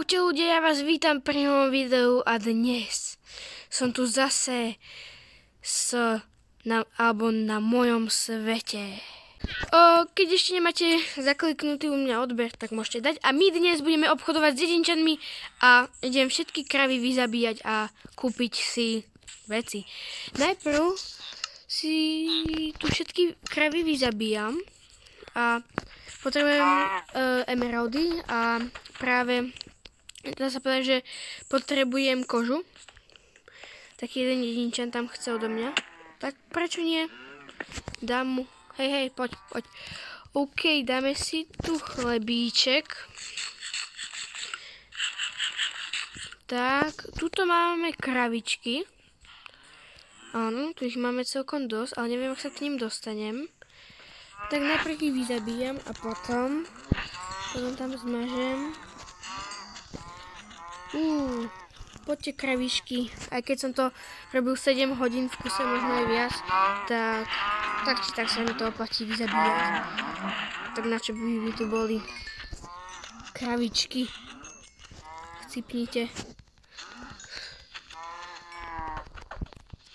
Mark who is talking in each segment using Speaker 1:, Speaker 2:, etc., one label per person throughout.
Speaker 1: Čaute ľudia, ja vás vítam pri novom videu a dnes som tu zase na mojom svete. Keď ešte nemáte zakliknutý u mňa odber, tak môžete dať. A my dnes budeme obchodovať s dedinčanmi a idem všetky kravy vyzabíjať a kúpiť si veci. Najprv si tu všetky kravy vyzabíjam a potrebujem emeraldy a práve dá sa povedať, že potrebujem kožu. Taký jeden jedinčan tam chce odo mňa. Tak prečo nie? Dám mu. Hej, poď. OK, dáme si tu chlebíček. Tak, tuto máme kravičky. Áno, tu ich máme celkom dosť, ale neviem, ak sa k ním dostanem. Tak najprv ich vyzabíjam a potom tam zmažem. Poďte kravičky. Aj keď som to robil 7 hodín v kuse, možno aj viac, tak či tak sa mi to oplatí vyzabíjať. Tak na čo by tu boli kravičky? Chcipnite.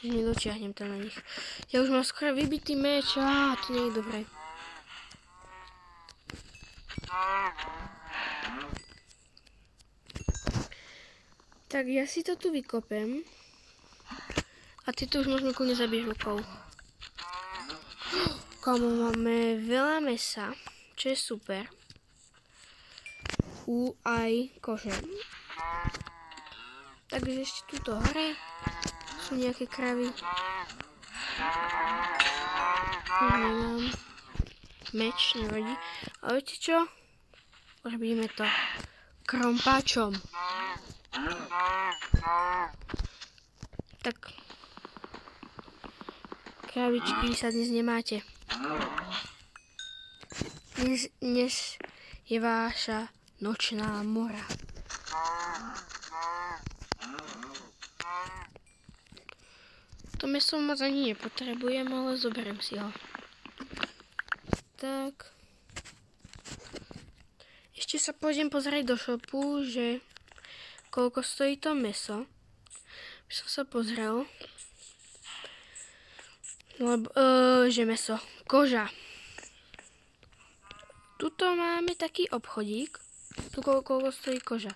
Speaker 1: Nedočiahnem to na nich. Ja už mám skoro vybitý meč. To nie je dobré. Tak ja si to tu vykopem. A ty tu už môžeme kľudne zabíjať rukou. Komu máme veľa mesa, čo je super. Aj kože. Takže ešte tuto hore sú nejaké kravy. Nemám meč, nevadí. A viete čo? Robíme to krompáčom. Tak kravičky sa dnes nemáte. Dnes je váša nočná mora. To meso moc ani nepotrebujem, ale zoberiem si ho. Tak. Ešte sa pôjdem pozrieť do shopu, že koľko stojí to meso. By som sa pozrel. Lebo, že meso. Koža. Tuto máme taký obchodík. Tu koľko stojí koža.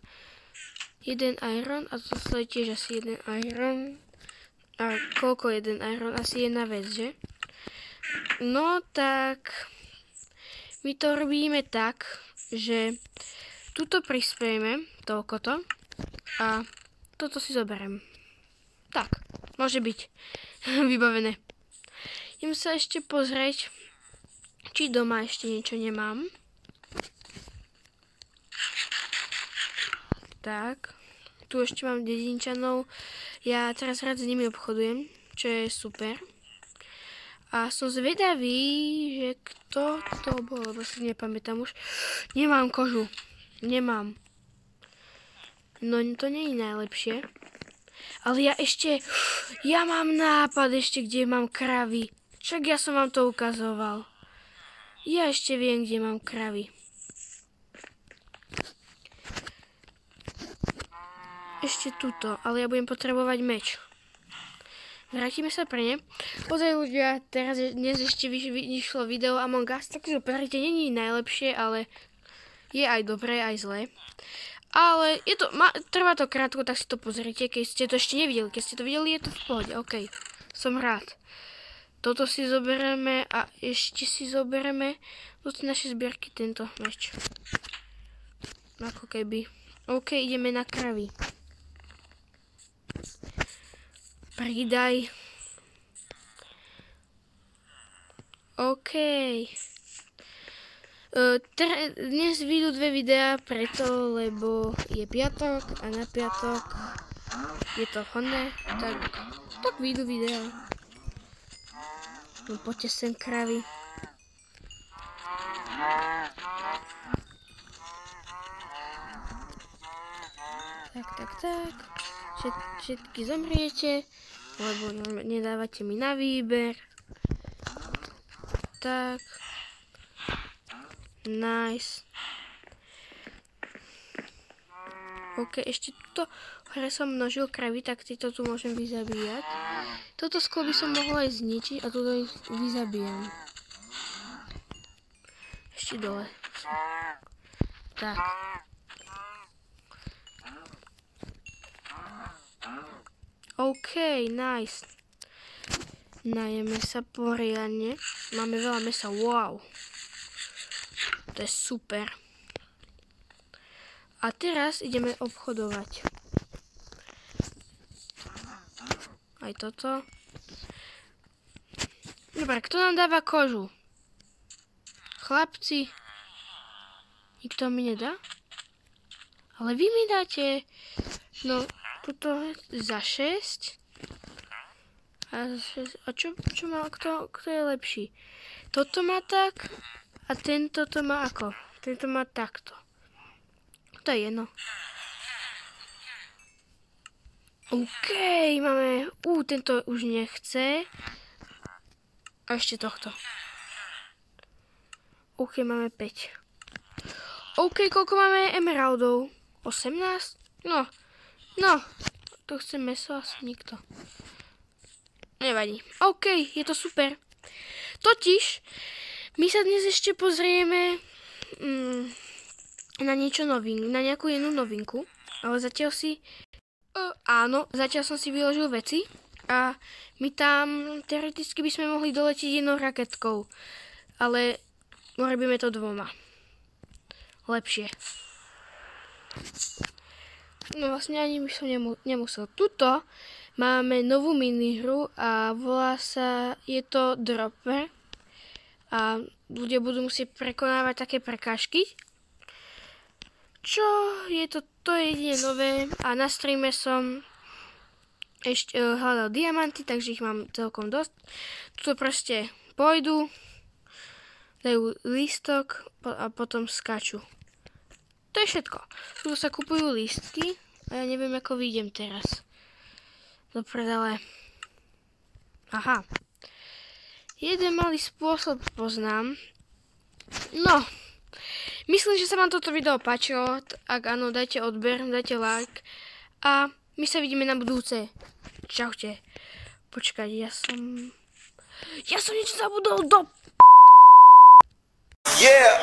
Speaker 1: 1 iron a to stojí tiež asi 1 iron. A koľko 1 iron? Asi jedna vec, že? No tak my to robíme tak, že tuto prispiejeme toľkoto a toto si zoberiem. Tak, môže byť vybavené. Idem sa ešte pozrieť, či doma ešte niečo nemám. Tak, tu ešte mám dedinčanov. Ja teraz rád s nimi obchodujem, čo je super. A som zvedavý, že kto to bol, lebo si nepamätám už. Nemám kožu. Nemám. No to nie je najlepšie. Ale ja mám nápad ešte, kde mám kravy. Však ja som vám to ukazoval. Ja ešte viem, kde mám kravy. Ešte tuto, ale ja budem potrebovať meč. Vrátime sa pre ne. Pozaj ľudia, dnes ešte vyšlo video Among Us, tak si ho pozrite, nie je najlepšie, ale je aj dobré, aj zlé. Ale trvá to krátko, tak si to pozrite, keď ste to ešte nevideli. Keď ste to videli, je to v pohode, OK. Som rád. Toto si zoberieme a ešte si zoberieme do našej zbierky tento meč. Ako keby. OK, ideme na kravy. Pridaj. OK. Dnes vyjdú 2 videá preto, lebo je piatok a na piatok je to hodné, tak vyjdú videá. No poďte sem kravy. Tak. Všetky zomriete, lebo nedávate mi na výber. Tak. Nice. OK, ešte tuto hore som množil kravy, tak tieto tu môžem vyzabíjať. Toto sklo by som mohol aj zničiť a tuto ich vyzabijem. Ešte dole. Tak. OK, nice. Najeme sa poriadne. Máme veľa mesa, wow. To je super. A teraz ideme obchodovať. Aj toto. Dobre, kto nám dáva kožu? Chlapci. Nikto mi nedá? Ale vy mi dáte. No, toto za 6. A čo má, kto je lepší? Toto má tak a tento to má ako? Tento má takto. To je jedno. OK, máme... tento už nechce. A ešte tohto. OK, máme 5. OK, koľko máme emeraldov? 18? No. To chce meso asi nikto. Nevadí. OK, je to super. Totiž, my sa dnes ešte pozrieme na niečo novinku, na nejakú jednu novinku. Ale zatiaľ si... áno, zatiaľ som si vyložil veci. A my tam teoreticky by sme mohli doletiť jednou raketkou. Ale urobíme to 2. Lepšie. No vlastne ani by som nemusel. Tuto máme novú minihru a volá sa, je to Dropper. A ľudia budú musieť prekonávať také prekážky. Čo je to je jedine nové. A na streame som ešte hľadal diamanty, takže ich mám celkom dosť. Tuto proste pôjdu, dajú lístok a potom skáču. To je všetko. Tuto sa kupujú lístky a ja neviem, ako vyjdem teraz. Do predale. Aha. Jeden malý spôsob poznám. No. Myslím, že sa vám toto video páčilo. Ak áno, dajte odber, dajte like. A my sa vidíme na budúce. Čaute. Počkaj, ja som niečo zabudol do... Yeah!